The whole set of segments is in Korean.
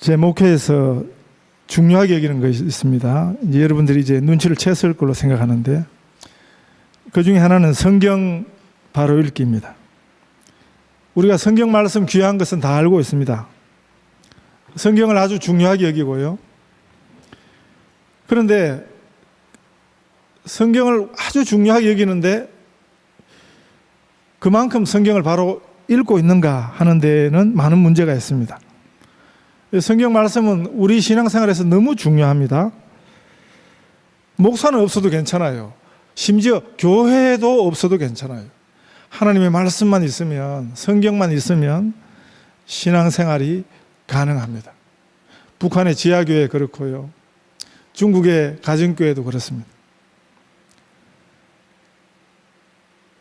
제 목회에서 중요하게 여기는 것이 있습니다. 이제 여러분들이 이제 눈치를 챘을 걸로 생각하는데, 그 중에 하나는 성경 바로 읽기입니다. 우리가 성경 말씀 귀한 것은 다 알고 있습니다. 성경을 아주 중요하게 여기고요. 그런데 성경을 아주 중요하게 여기는데 그만큼 성경을 바로 읽고 있는가 하는 데는 많은 문제가 있습니다. 성경 말씀은 우리 신앙생활에서 너무 중요합니다. 목사는 없어도 괜찮아요. 심지어 교회도 없어도 괜찮아요. 하나님의 말씀만 있으면, 성경만 있으면 신앙생활이 가능합니다. 북한의 지하교회 그렇고요. 중국의 가정교회도 그렇습니다.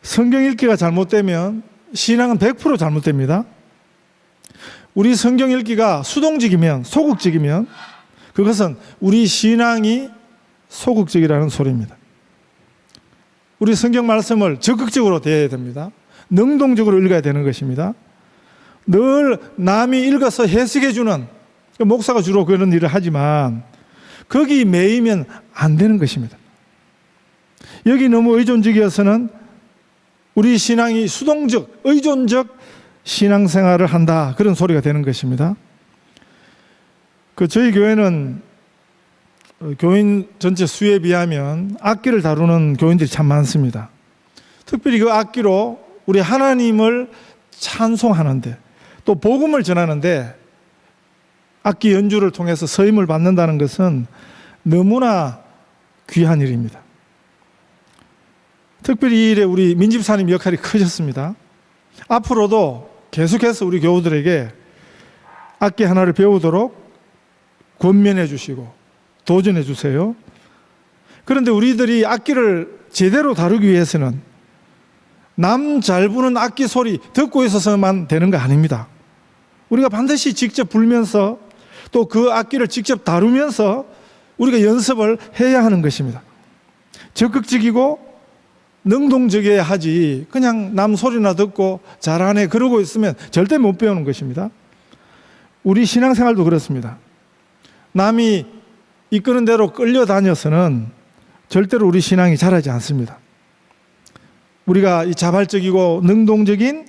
성경 읽기가 잘못되면 신앙은 100% 잘못됩니다. 우리 성경 읽기가 수동적이면, 소극적이면 그것은 우리 신앙이 소극적이라는 소리입니다. 우리 성경 말씀을 적극적으로 대해야 됩니다. 능동적으로 읽어야 되는 것입니다. 늘 남이 읽어서 해석해 주는, 목사가 주로 그런 일을 하지만 거기 매이면 안 되는 것입니다. 여기 너무 의존적이어서는 우리 신앙이 수동적, 의존적 신앙생활을 한다, 그런 소리가 되는 것입니다. 저희 교회는 교인 전체 수에 비하면 악기를 다루는 교인들이 참 많습니다. 특별히 그 악기로 우리 하나님을 찬송하는데, 또 복음을 전하는데 악기 연주를 통해서 서임을 받는다는 것은 너무나 귀한 일입니다. 특별히 이 일에 우리 민집사님 역할이 크셨습니다. 앞으로도 계속해서 우리 교우들에게 악기 하나를 배우도록 권면해 주시고 도전해 주세요. 그런데 우리들이 악기를 제대로 다루기 위해서는 남 잘 부는 악기 소리 듣고 있어서만 되는 거 아닙니다. 우리가 반드시 직접 불면서 또 그 악기를 직접 다루면서 우리가 연습을 해야 하는 것입니다. 적극적이고 능동적이어야 하지, 그냥 남 소리나 듣고 잘하네 그러고 있으면 절대 못 배우는 것입니다. 우리 신앙생활도 그렇습니다. 남이 이끄는 대로 끌려다녀서는 절대로 우리 신앙이 자라지 않습니다. 우리가 이 자발적이고 능동적인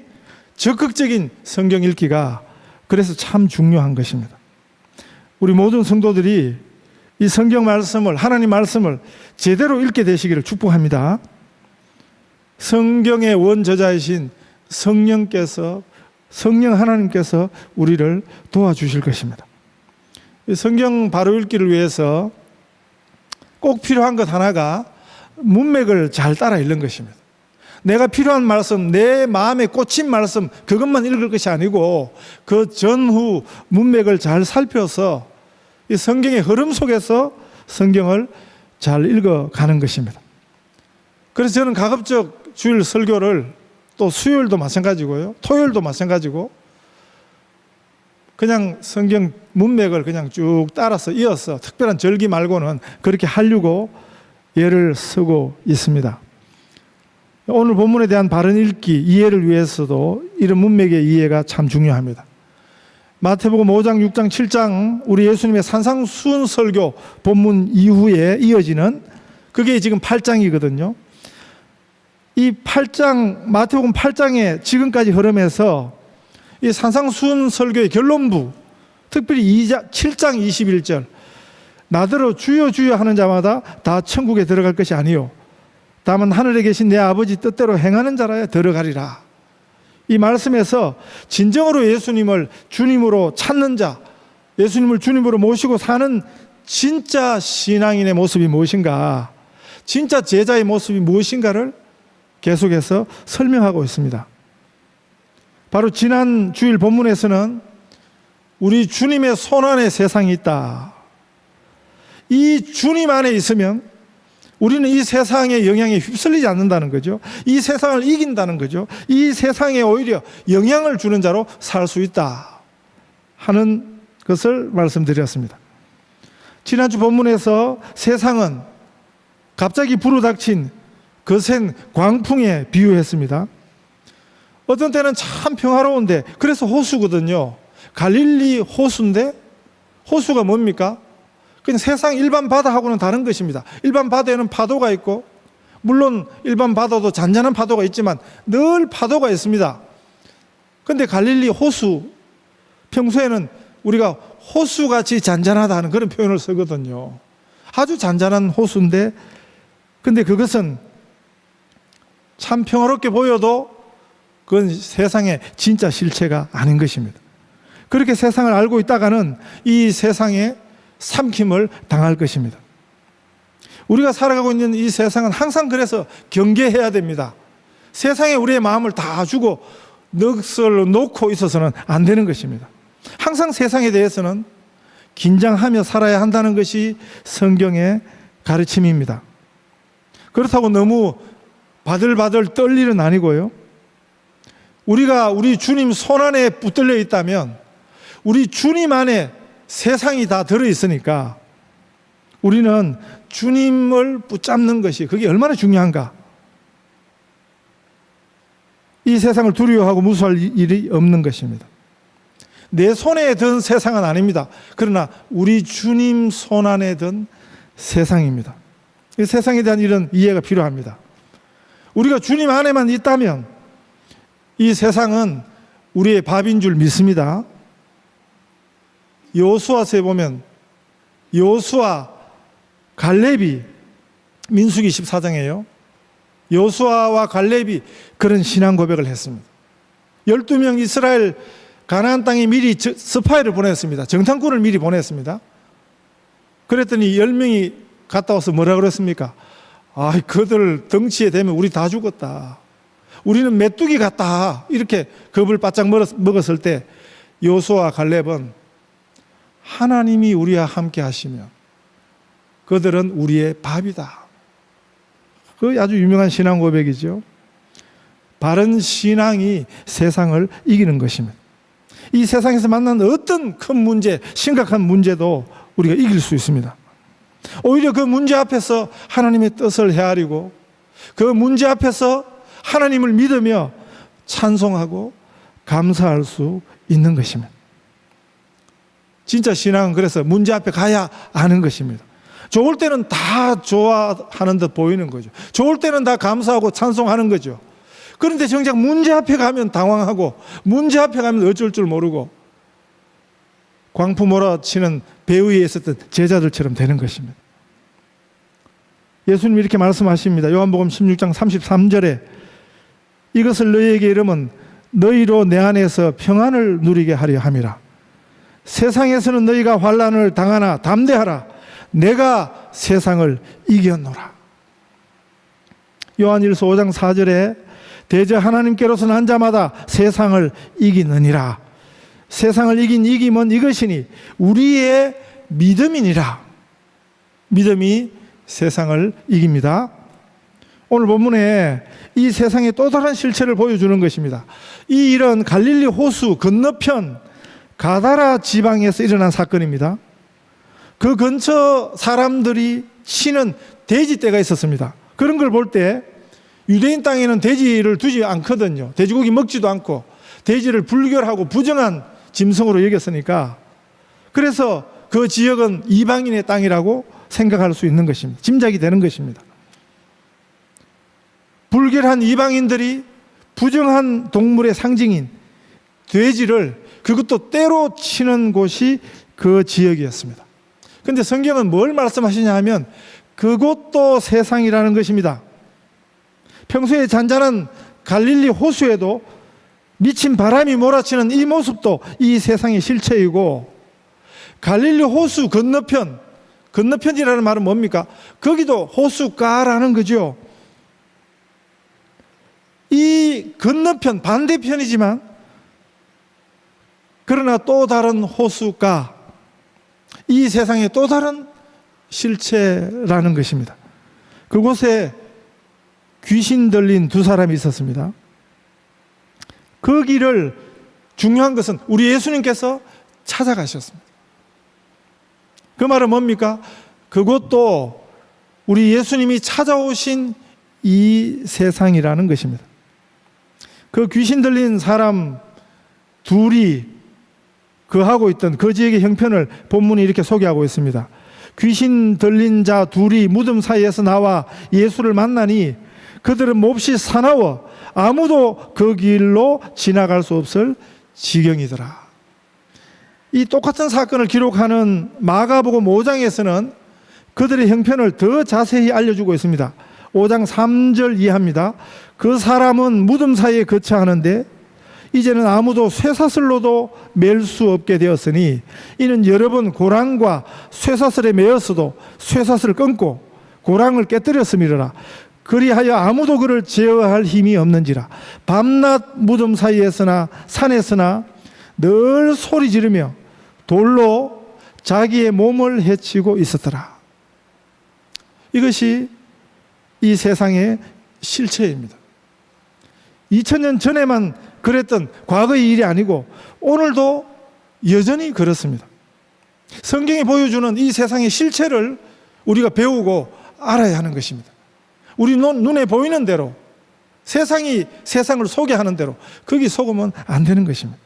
적극적인 성경 읽기가 그래서 참 중요한 것입니다. 우리 모든 성도들이 이 성경 말씀을, 하나님 말씀을 제대로 읽게 되시기를 축복합니다. 성경의 원저자이신 성령 하나님께서 우리를 도와주실 것입니다. 성경 바로 읽기를 위해서 꼭 필요한 것 하나가 문맥을 잘 따라 읽는 것입니다. 내가 필요한 말씀, 내 마음에 꽂힌 말씀, 그것만 읽을 것이 아니고 그 전후 문맥을 잘 살펴서 이 성경의 흐름 속에서 성경을 잘 읽어가는 것입니다. 그래서 저는 가급적 주일 설교를, 또 수요일도 마찬가지고요, 토요일도 마찬가지고 그냥 성경 문맥을 그냥 쭉 따라서 이어서 특별한 절기 말고는 그렇게 하려고 예를 쓰고 있습니다. 오늘 본문에 대한 바른 읽기, 이해를 위해서도 이런 문맥의 이해가 참 중요합니다. 마태복음 5장, 6장, 7장 우리 예수님의 산상수훈 설교 본문 이후에 이어지는 그게 지금 8장이거든요. 이 8장, 마태복음 8장의 지금까지 흐름에서 이 산상수훈 설교의 결론부, 특별히 7장 21절, 나더러 주여 주여 하는 자마다 다 천국에 들어갈 것이 아니요 다만 하늘에 계신 내 아버지 뜻대로 행하는 자라야 들어가리라. 이 말씀에서 진정으로 예수님을 주님으로 찾는 자, 예수님을 주님으로 모시고 사는 진짜 신앙인의 모습이 무엇인가, 진짜 제자의 모습이 무엇인가를 계속해서 설명하고 있습니다. 바로 지난 주일 본문에서는 우리 주님의 손안에 세상이 있다, 이 주님 안에 있으면 우리는 이 세상의 영향에 휩쓸리지 않는다는 거죠. 이 세상을 이긴다는 거죠. 이 세상에 오히려 영향을 주는 자로 살 수 있다 하는 것을 말씀드렸습니다. 지난주 본문에서 세상은 갑자기 불어닥친 거센 광풍에 비유했습니다. 어떤 때는 참 평화로운데, 그래서 호수거든요. 갈릴리 호수인데 호수가 뭡니까? 그냥 세상 일반 바다하고는 다른 것입니다. 일반 바다에는 파도가 있고, 물론 일반 바다도 잔잔한 파도가 있지만 늘 파도가 있습니다. 그런데 갈릴리 호수, 평소에는 우리가 호수같이 잔잔하다는 그런 표현을 쓰거든요. 아주 잔잔한 호수인데, 근데 그것은 참 평화롭게 보여도 그건 세상의 진짜 실체가 아닌 것입니다. 그렇게 세상을 알고 있다가는 이 세상에 삼킴을 당할 것입니다. 우리가 살아가고 있는 이 세상은 항상 그래서 경계해야 됩니다. 세상에 우리의 마음을 다 주고 넋을 놓고 있어서는 안 되는 것입니다. 항상 세상에 대해서는 긴장하며 살아야 한다는 것이 성경의 가르침입니다. 그렇다고 너무 바들바들 떨 일은 아니고요. 우리가 우리 주님 손안에 붙들려 있다면 우리 주님 안에 세상이 다 들어있으니까 우리는 주님을 붙잡는 것이 그게 얼마나 중요한가. 이 세상을 두려워하고 무서워할 일이 없는 것입니다. 내 손에 든 세상은 아닙니다. 그러나 우리 주님 손 안에 든 세상입니다. 이 세상에 대한 이런 이해가 필요합니다. 우리가 주님 안에만 있다면 이 세상은 우리의 밥인 줄 믿습니다. 여호수아서에 보면 여호수아, 갈렙이 민수기 14장이에요. 여호수아와 갈렙이 그런 신앙 고백을 했습니다. 12명 이스라엘 가나안 땅에 미리 스파이를 보냈습니다. 정탐꾼을 미리 보냈습니다. 그랬더니 10명이 갔다 와서 뭐라 그랬습니까? 아, 그들 덩치에 대면 우리 다 죽었다. 우리는 메뚜기 같다. 이렇게 겁을 바짝 먹었을 때 여호수아 갈렙은 하나님이 우리와 함께 하시면 그들은 우리의 밥이다. 그 아주 유명한 신앙 고백이죠. 바른 신앙이 세상을 이기는 것입니다. 이 세상에서 만나는 어떤 큰 문제, 심각한 문제도 우리가 이길 수 있습니다. 오히려 그 문제 앞에서 하나님의 뜻을 헤아리고 그 문제 앞에서 하나님을 믿으며 찬송하고 감사할 수 있는 것입니다. 진짜 신앙은 그래서 문제 앞에 가야 아는 것입니다. 좋을 때는 다 좋아하는 듯 보이는 거죠. 좋을 때는 다 감사하고 찬송하는 거죠. 그런데 정작 문제 앞에 가면 당황하고 문제 앞에 가면 어쩔 줄 모르고 광풍 몰아치는 배 위에 있었던 제자들처럼 되는 것입니다. 예수님이 이렇게 말씀하십니다. 요한복음 16장 33절에 이것을 너희에게 이르면 너희로 내 안에서 평안을 누리게 하려 함이라. 세상에서는 너희가 환난을 당하나 담대하라. 내가 세상을 이겼노라. 요한일서 5장 4절에 대저 하나님께로서는 한 자마다 세상을 이기느니라. 세상을 이긴 이김은 이것이니 우리의 믿음이니라. 믿음이 세상을 이깁니다. 오늘 본문에 이 세상의 또 다른 실체를 보여주는 것입니다. 이 일은 갈릴리 호수 건너편 가다라 지방에서 일어난 사건입니다. 그 근처 사람들이 치는 돼지떼가 있었습니다. 그런 걸 볼 때 유대인 땅에는 돼지를 두지 않거든요. 돼지고기 먹지도 않고 돼지를 불결하고 부정한 짐승으로 여겼으니까 그래서 그 지역은 이방인의 땅이라고 생각할 수 있는 것입니다. 짐작이 되는 것입니다. 불결한 이방인들이 부정한 동물의 상징인 돼지를 그것도 때로 치는 곳이 그 지역이었습니다. 그런데 성경은 뭘 말씀하시냐 하면 그곳도 세상이라는 것입니다. 평소에 잔잔한 갈릴리 호수에도 미친 바람이 몰아치는 이 모습도 이 세상의 실체이고 갈릴리 호수 건너편이라는 말은 뭡니까? 거기도 호수가라는 거죠. 이 건너편 반대편이지만 그러나 또 다른 호수가 이 세상의 또 다른 실체라는 것입니다. 그곳에 귀신 들린 두 사람이 있었습니다. 그 길을 중요한 것은 우리 예수님께서 찾아가셨습니다. 그 말은 뭡니까? 그것도 우리 예수님이 찾아오신 이 세상이라는 것입니다. 그 귀신 들린 사람 둘이 거하고 있던 그 지역의 형편을 본문이 이렇게 소개하고 있습니다. 귀신 들린 자 둘이 무덤 사이에서 나와 예수를 만나니 그들은 몹시 사나워 아무도 그 길로 지나갈 수 없을 지경이더라. 이 똑같은 사건을 기록하는 마가복음 5장에서는 그들의 형편을 더 자세히 알려주고 있습니다. 5장 3절 이하입니다. 그 사람은 무덤 사이에 거처하는데 이제는 아무도 쇠사슬로도 맬 수 없게 되었으니 이는 여러 번 고랑과 쇠사슬에 매였어도 쇠사슬을 끊고 고랑을 깨뜨렸음이라. 그리하여 아무도 그를 제어할 힘이 없는지라. 밤낮 무덤 사이에서나 산에서나 늘 소리 지르며 돌로 자기의 몸을 해치고 있었더라. 이것이 이 세상의 실체입니다. 2000년 전에만 그랬던 과거의 일이 아니고 오늘도 여전히 그렇습니다. 성경이 보여주는 이 세상의 실체를 우리가 배우고 알아야 하는 것입니다. 우리 눈에 보이는 대로 세상이 세상을 소개하는 대로 거기 속으면 안 되는 것입니다.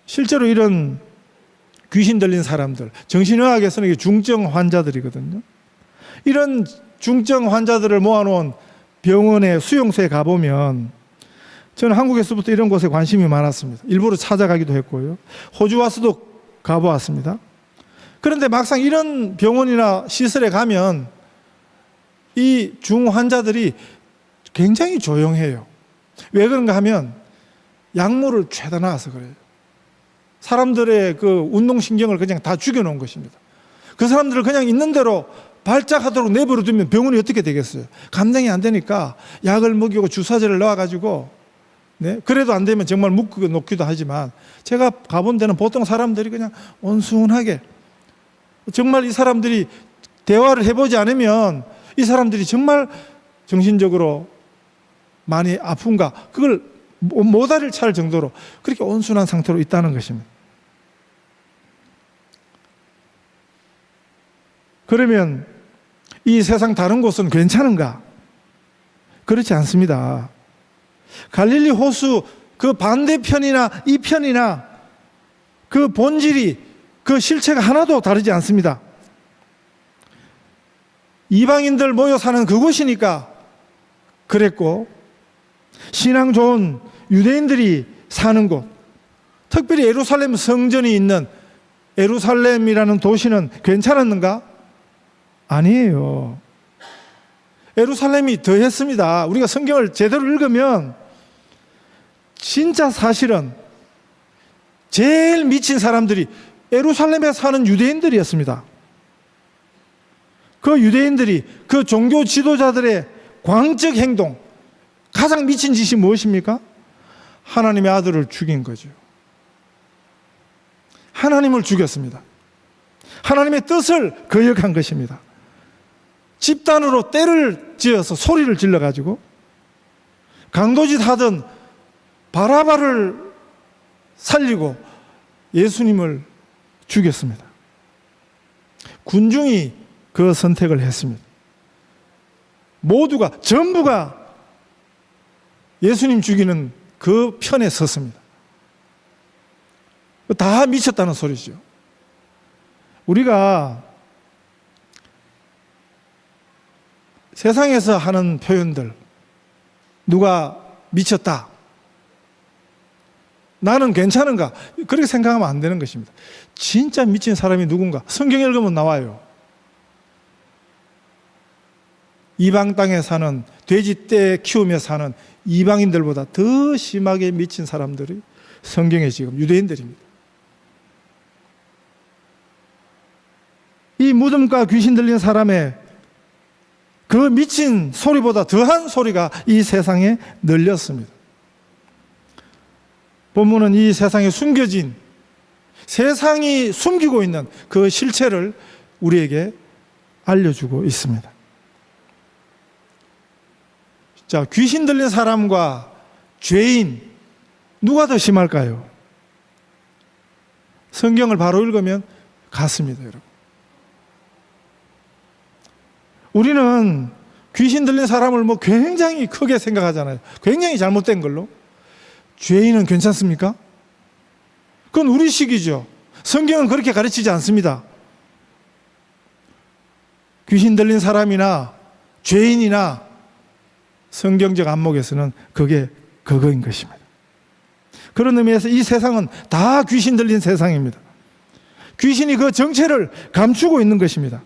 실제로 이런 귀신 들린 사람들, 정신의학에서는 이게 중증 환자들이거든요. 이런 중증 환자들을 모아놓은 병원의 수용소에 가보면 저는 한국에서부터 이런 곳에 관심이 많았습니다. 일부러 찾아가기도 했고요. 호주 와서도 가보았습니다. 그런데 막상 이런 병원이나 시설에 가면 이 중환자들이 굉장히 조용해요. 왜 그런가 하면 약물을 죄다 놔서 그래요. 사람들의 그 운동신경을 그냥 다 죽여놓은 것입니다. 그 사람들을 그냥 있는 대로 발작하도록 내버려 두면 병원이 어떻게 되겠어요? 감당이 안 되니까 약을 먹이고 주사제를 넣어가지고, 네? 그래도 안 되면 정말 묶고 놓기도 하지만 제가 가본 데는 보통 사람들이 그냥 온순하게, 정말 이 사람들이 대화를 해보지 않으면 이 사람들이 정말 정신적으로 많이 아픈가 그걸 모다리를 찰 정도로 그렇게 온순한 상태로 있다는 것입니다. 그러면 이 세상 다른 곳은 괜찮은가? 그렇지 않습니다. 갈릴리 호수 그 반대편이나 이 편이나 그 본질이, 그 실체가 하나도 다르지 않습니다. 이방인들 모여 사는 그곳이니까 그랬고, 신앙 좋은 유대인들이 사는 곳, 특별히 예루살렘 성전이 있는 예루살렘이라는 도시는 괜찮았는가? 아니에요. 예루살렘이 더했습니다. 우리가 성경을 제대로 읽으면 진짜 사실은 제일 미친 사람들이 예루살렘에 사는 유대인들이었습니다. 그 유대인들이 그 종교 지도자들의 광적 행동, 가장 미친 짓이 무엇입니까? 하나님의 아들을 죽인 거죠. 하나님을 죽였습니다. 하나님의 뜻을 거역한 것입니다. 집단으로 떼를 지어서 소리를 질러가지고 강도짓 하던 바라바를 살리고 예수님을 죽였습니다. 군중이 그 선택을 했습니다. 모두가, 전부가 예수님 죽이는 그 편에 섰습니다. 다 미쳤다는 소리죠. 우리가 세상에서 하는 표현들, 누가 미쳤다, 나는 괜찮은가, 그렇게 생각하면 안 되는 것입니다. 진짜 미친 사람이 누군가 성경 읽으면 나와요. 이방 땅에 사는, 돼지떼 키우며 사는 이방인들보다 더 심하게 미친 사람들이 성경에 지금 유대인들입니다. 이 무덤가 귀신 들린 사람의 그 미친 소리보다 더한 소리가 이 세상에 널렸습니다. 본문은 이 세상에 숨겨진, 세상이 숨기고 있는 그 실체를 우리에게 알려주고 있습니다. 자, 귀신 들린 사람과 죄인, 누가 더 심할까요? 성경을 바로 읽으면 같습니다, 여러분. 우리는 귀신 들린 사람을 뭐 굉장히 크게 생각하잖아요. 굉장히 잘못된 걸로. 죄인은 괜찮습니까? 그건 우리식이죠. 성경은 그렇게 가르치지 않습니다. 귀신 들린 사람이나 죄인이나 성경적 안목에서는 그게 그거인 것입니다. 그런 의미에서 이 세상은 다 귀신 들린 세상입니다. 귀신이 그 정체를 감추고 있는 것입니다.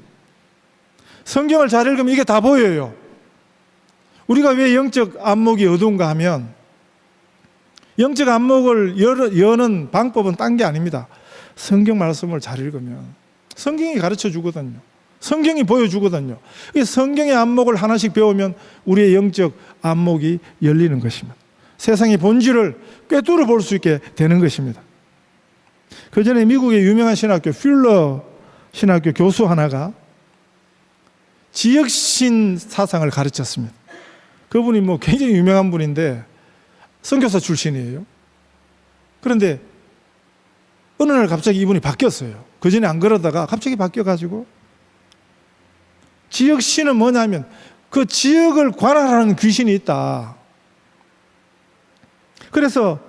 성경을 잘 읽으면 이게 다 보여요. 우리가 왜 영적 안목이 어두운가 하면 영적 안목을 여는 방법은 딴 게 아닙니다. 성경 말씀을 잘 읽으면 성경이 가르쳐 주거든요. 성경이 보여주거든요. 성경의 안목을 하나씩 배우면 우리의 영적 안목이 열리는 것입니다. 세상의 본질을 꿰뚫어 볼 수 있게 되는 것입니다. 그 전에 미국의 유명한 신학교 퓰러 신학교 교수 하나가 지역신 사상을 가르쳤습니다. 그분이 굉장히 유명한 분인데 선교사 출신이에요. 그런데 어느 날 갑자기 이분이 바뀌었어요. 그 전에 안 그러다가 갑자기 바뀌어가지고 지역신은 뭐냐면 그 지역을 관할하는 귀신이 있다. 그래서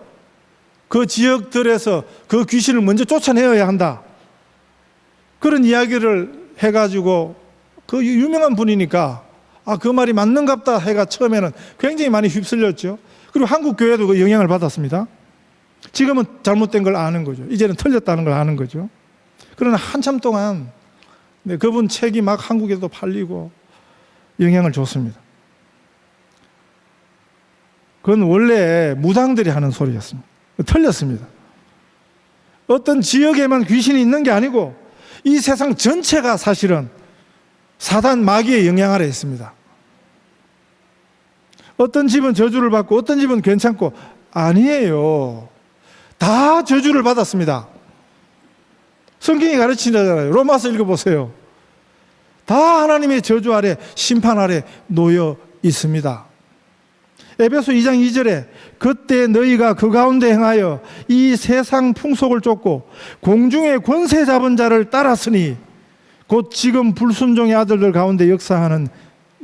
그 지역들에서 그 귀신을 먼저 쫓아내어야 한다. 그런 이야기를 해가지고 그 유명한 분이니까 그 말이 맞는갑다 해가 처음에는 굉장히 많이 휩쓸렸죠. 그리고 한국 교회도 그 영향을 받았습니다. 지금은 잘못된 걸 아는 거죠. 이제는 틀렸다는 걸 아는 거죠. 그러나 한참 동안 그분 책이 막 한국에도 팔리고 영향을 줬습니다. 그건 원래 무당들이 하는 소리였습니다. 틀렸습니다. 어떤 지역에만 귀신이 있는 게 아니고 이 세상 전체가 사실은 사단 마귀의 영향 아래 있습니다. 어떤 집은 저주를 받고 어떤 집은 괜찮고 아니에요. 다 저주를 받았습니다. 성경이 가르치잖아요. 로마서 읽어보세요. 다 하나님의 저주 아래 심판 아래 놓여 있습니다. 에베소 2장 2절에 그때 너희가 그 가운데 행하여 이 세상 풍속을 쫓고 공중의 권세 잡은 자를 따랐으니 곧 지금 불순종의 아들들 가운데 역사하는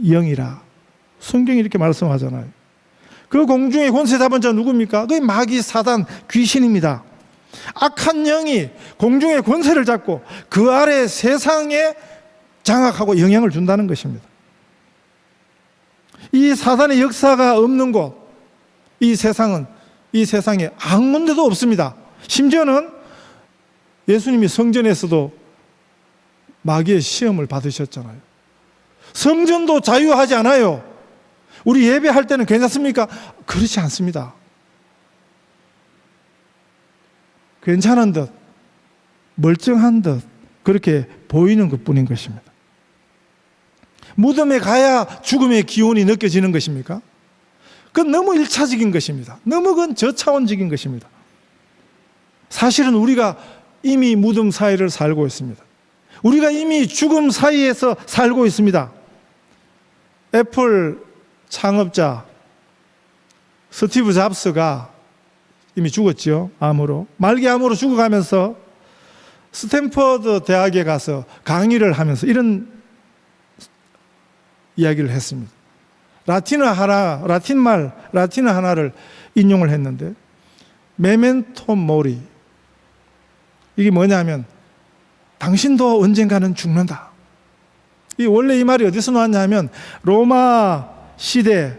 영이라. 성경이 이렇게 말씀하잖아요. 그 공중의 권세 잡은 자 누굽니까? 그게 마귀 사단 귀신입니다. 악한 영이 공중의 권세를 잡고 그 아래 세상에 장악하고 영향을 준다는 것입니다. 이 사단의 역사가 없는 곳, 이 세상에 아무 군데도 없습니다. 심지어는 예수님이 성전에서도 마귀의 시험을 받으셨잖아요. 성전도 자유하지 않아요. 우리 예배할 때는 괜찮습니까? 그렇지 않습니다. 괜찮은 듯, 멀쩡한 듯 그렇게 보이는 것뿐인 것입니다. 무덤에 가야 죽음의 기운이 느껴지는 것입니까? 그건 너무 1차적인 것입니다. 너무 그건 저차원적인 것입니다. 사실은 우리가 이미 무덤 사이를 살고 있습니다. 우리가 이미 죽음 사이에서 살고 있습니다. 애플 창업자 스티브 잡스가 이미 죽었죠. 암으로. 말기 암으로 죽어가면서 스탠퍼드 대학에 가서 강의를 하면서 이런 이야기를 했습니다. 라틴어 하나를 인용을 했는데 메멘토 모리, 이게 뭐냐면 당신도 언젠가는 죽는다. 원래 이 말이 어디서 나왔냐면 로마 시대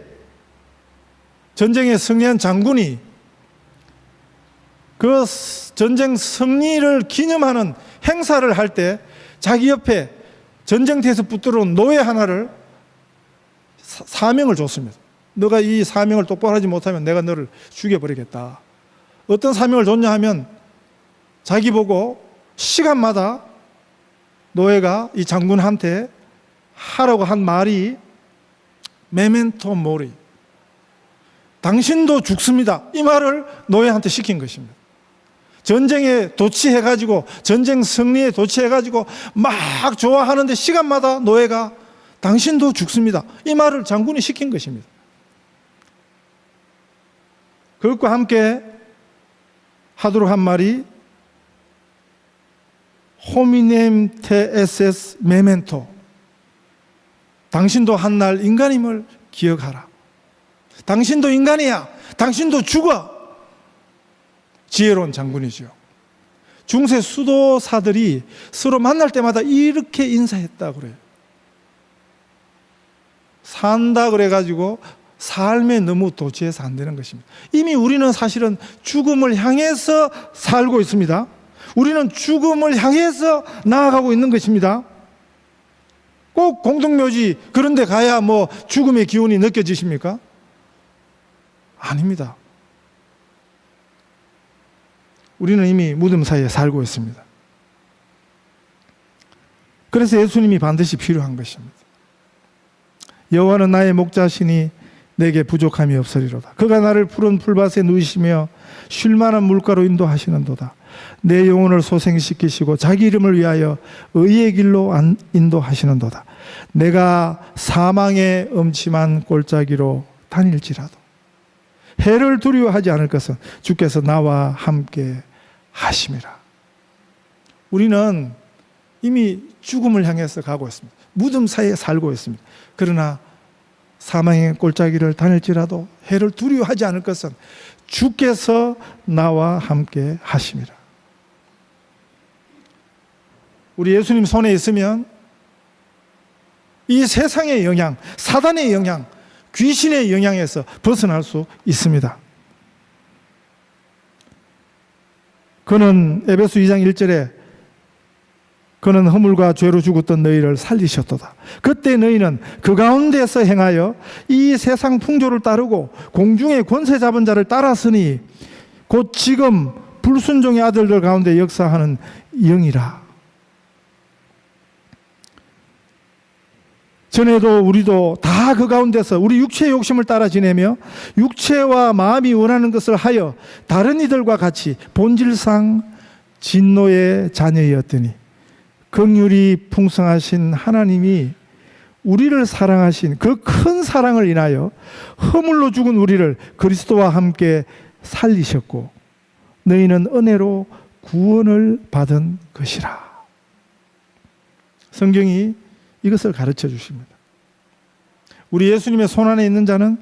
전쟁에 승리한 장군이 그 전쟁 승리를 기념하는 행사를 할 때 자기 옆에 전쟁터에서 붙들어온 노예 하나를 사명을 줬습니다. 너가 이 사명을 똑바로 하지 못하면 내가 너를 죽여버리겠다. 어떤 사명을 줬냐 하면 자기 보고 시간마다 노예가 이 장군한테 하라고 한 말이 메멘토 모리, 당신도 죽습니다. 이 말을 노예한테 시킨 것입니다. 전쟁에 도취해가지고 전쟁 승리에 도취해가지고 막 좋아하는데 시간마다 노예가 당신도 죽습니다. 이 말을 장군이 시킨 것입니다. 그것과 함께 하도록 한 말이 호미넴 테 에세스 메멘토, 당신도 한날 인간임을 기억하라. 당신도 인간이야. 당신도 죽어. 지혜로운 장군이죠. 중세 수도사들이 서로 만날 때마다 이렇게 인사했다 그래요. 산다 그래가지고 삶에 너무 도취해서 안 되는 것입니다. 이미 우리는 사실은 죽음을 향해서 살고 있습니다. 우리는 죽음을 향해서 나아가고 있는 것입니다. 꼭 공동묘지 그런 데 가야 뭐 죽음의 기운이 느껴지십니까? 아닙니다. 우리는 이미 무덤 사이에 살고 있습니다. 그래서 예수님이 반드시 필요한 것입니다. 여호와는 나의 목자시니 내게 부족함이 없으리로다. 그가 나를 푸른 풀밭에 누이시며 쉴만한 물가로 인도하시는도다. 내 영혼을 소생시키시고 자기 이름을 위하여 의의 길로 인도하시는도다. 내가 사망의 음침한 골짜기로 다닐지라도 해를 두려워하지 않을 것은 주께서 나와 함께 하심이라. 우리는 이미 죽음을 향해서 가고 있습니다. 무덤 사이에 살고 있습니다. 그러나 사망의 골짜기를 다닐지라도 해를 두려워하지 않을 것은 주께서 나와 함께 하심이라. 우리 예수님 손에 있으면 이 세상의 영향, 사단의 영향, 귀신의 영향에서 벗어날 수 있습니다. 그는 에베소 2장 1절에 그는 허물과 죄로 죽었던 너희를 살리셨도다. 그때 너희는 그 가운데서 행하여 이 세상 풍조를 따르고 공중의 권세 잡은 자를 따랐으니 곧 지금 불순종의 아들들 가운데 역사하는 영이라. 전에도 우리도 다 그 가운데서 우리 육체의 욕심을 따라 지내며 육체와 마음이 원하는 것을 하여 다른 이들과 같이 본질상 진노의 자녀였더니 긍휼이 풍성하신 하나님이 우리를 사랑하신 그 큰 사랑을 인하여 허물로 죽은 우리를 그리스도와 함께 살리셨고 너희는 은혜로 구원을 받은 것이라. 성경이 이것을 가르쳐 주십니다. 우리 예수님의 손안에 있는 자는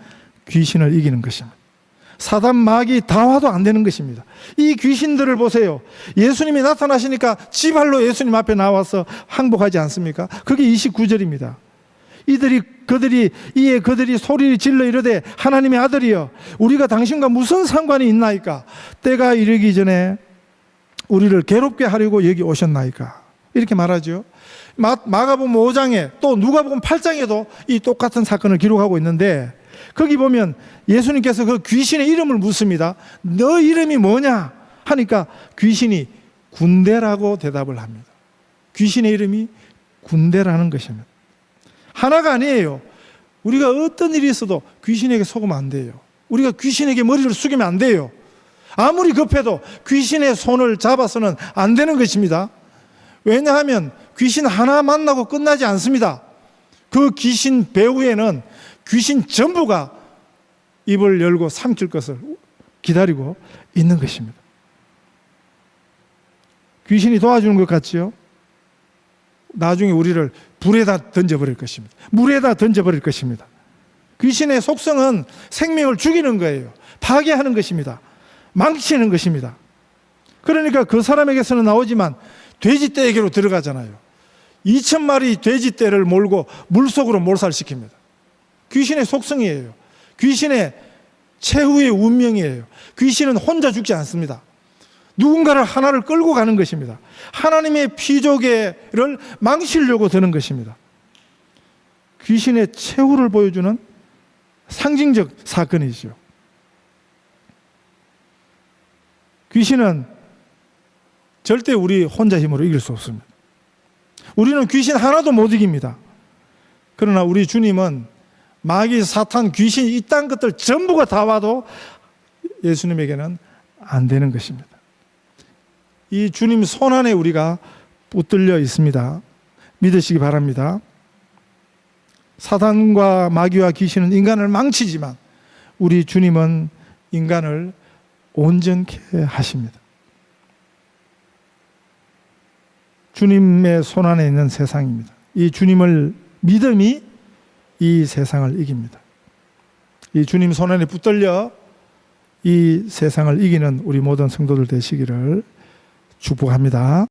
귀신을 이기는 것입니다. 사단 마귀 다 와도 안 되는 것입니다. 이 귀신들을 보세요. 예수님이 나타나시니까 지발로 예수님 앞에 나와서 항복하지 않습니까? 그게 29절입니다. 그들이 소리를 질러 이르되 하나님의 아들이여 우리가 당신과 무슨 상관이 있나이까? 때가 이르기 전에 우리를 괴롭게 하려고 여기 오셨나이까? 이렇게 말하죠. 마가복음 5장에 또 누가복음 8장에도 이 똑같은 사건을 기록하고 있는데 거기 보면 예수님께서 그 귀신의 이름을 묻습니다. 너 이름이 뭐냐? 하니까 귀신이 군대라고 대답을 합니다. 귀신의 이름이 군대라는 것입니다. 하나가 아니에요. 우리가 어떤 일이 있어도 귀신에게 속으면 안 돼요. 우리가 귀신에게 머리를 숙이면 안 돼요. 아무리 급해도 귀신의 손을 잡아서는 안 되는 것입니다. 왜냐하면 귀신 하나 만나고 끝나지 않습니다. 그 귀신 배후에는 귀신 전부가 입을 열고 삼킬 것을 기다리고 있는 것입니다. 귀신이 도와주는 것 같지요? 나중에 우리를 불에다 던져버릴 것입니다. 물에다 던져버릴 것입니다. 귀신의 속성은 생명을 죽이는 거예요. 파괴하는 것입니다. 망치는 것입니다. 그러니까 그 사람에게서는 나오지만 돼지떼에게로 들어가잖아요. 2,000마리 돼지떼를 몰고 물속으로 몰살시킵니다. 귀신의 속성이에요. 귀신의 최후의 운명이에요. 귀신은 혼자 죽지 않습니다. 누군가를 하나를 끌고 가는 것입니다. 하나님의 피조계를 망치려고 드는 것입니다. 귀신의 최후를 보여주는 상징적 사건이죠. 귀신은 절대 우리 혼자 힘으로 이길 수 없습니다. 우리는 귀신 하나도 못 이깁니다. 그러나 우리 주님은 마귀, 사탄, 귀신 이딴 것들 전부가 다 와도 예수님에게는 안 되는 것입니다. 이 주님 손안에 우리가 붙들려 있습니다. 믿으시기 바랍니다. 사탄과 마귀와 귀신은 인간을 망치지만 우리 주님은 인간을 온전케 하십니다. 주님의 손안에 있는 세상입니다. 이 주님을 믿음이 이 세상을 이깁니다. 이 주님 손안에 붙들려 이 세상을 이기는 우리 모든 성도들 되시기를 축복합니다.